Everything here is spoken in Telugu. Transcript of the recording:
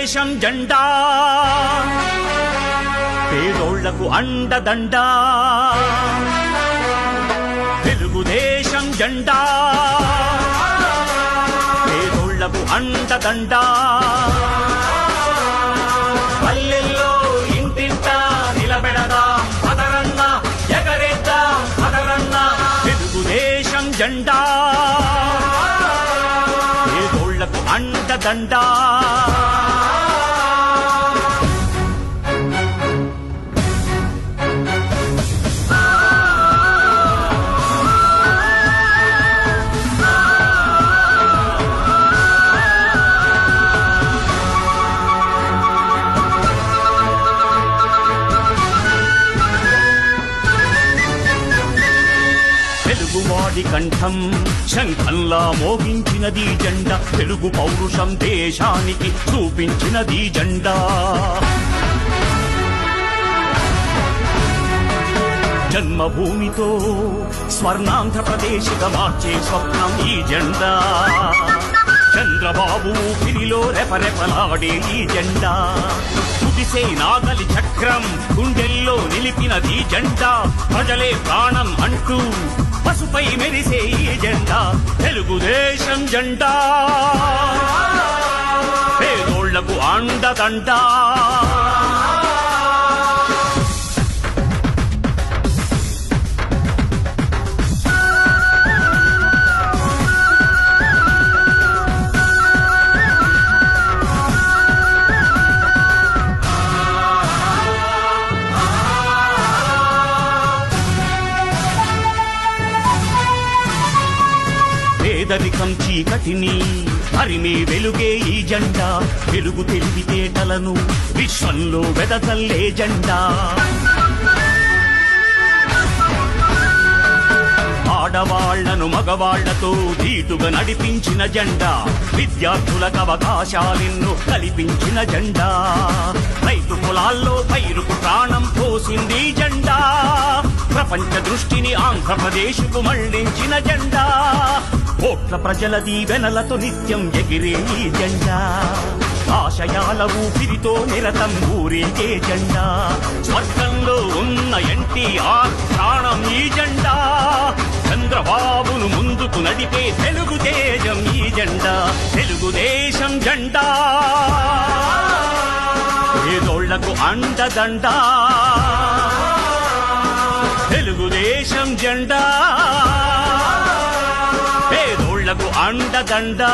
తెలుగుదేశం జెండా పేదోళ్లకు అండదండా తెలుగుదేశం జెండా పేదోళ్లకు అండదండా పల్లెల్లో ఇంటింట నిలబెడదాం పదరన్న ఎగరేద్దాం పదరన్న తెలుగుదేశం జెండా పేదోళ్లకు అండదండా తెలుగువాడి కంఠం శంఖంలా మోగించినది జెండా తెలుగు పౌరుషం దేశానికి చూపించినది జెండా జన్మభూమితో స్వర్ణాంధ్రప్రదేశ్గా మార్చే స్వప్నం ఈ జెండా చంద్రబాబు ఊపిరిలో రెపరెపలాడే ఈ జెండా కుదిసే నాగలి చక్రం గుండెల్లో నిలిపినది జెండా ప్రజలే ప్రాణం అంటూ పసుపై మెరిసే ఈ జెండా తెలుగుదేశం జెండా పేదోళ్లకు అండదండా పేదరికం చీకటిని హరిమే వెలుగే ఈ జెండా వెలుగు తెలివితేటలను విశ్వంలో వెదజల్లే జెండా ఆడవాళ్లను మగవాళ్లతో ధీటుగా నడిపించిన జెండా విద్యార్థులకు అవకాశాలెన్నో కల్పించిన జెండా రైతు పొలాల్లో పైరుకు ప్రాణం పోసింది జెండా ప్రపంచ దృష్టిని ఆంధ్రప్రదేశ్కు మళ్లించిన జెండా కోట్ల ప్రజల దీవెనలతో నిత్యం ఎగిరే ఈ జెండా ఆశయాల ఊపిరితో నిరతం ఊరేగే జెండా స్వర్గంలో ఉన్న ఎన్టీఆర్ ప్రాణం ఈ జెండా చంద్రబాబును ముందుకు నడిపే తెలుగు తేజం ఈ జెండా తెలుగుదేశం జెండా పేదోళ్లకు అండదండా తెలుగుదేశం జెండా పేదోళ్లకు అండదండా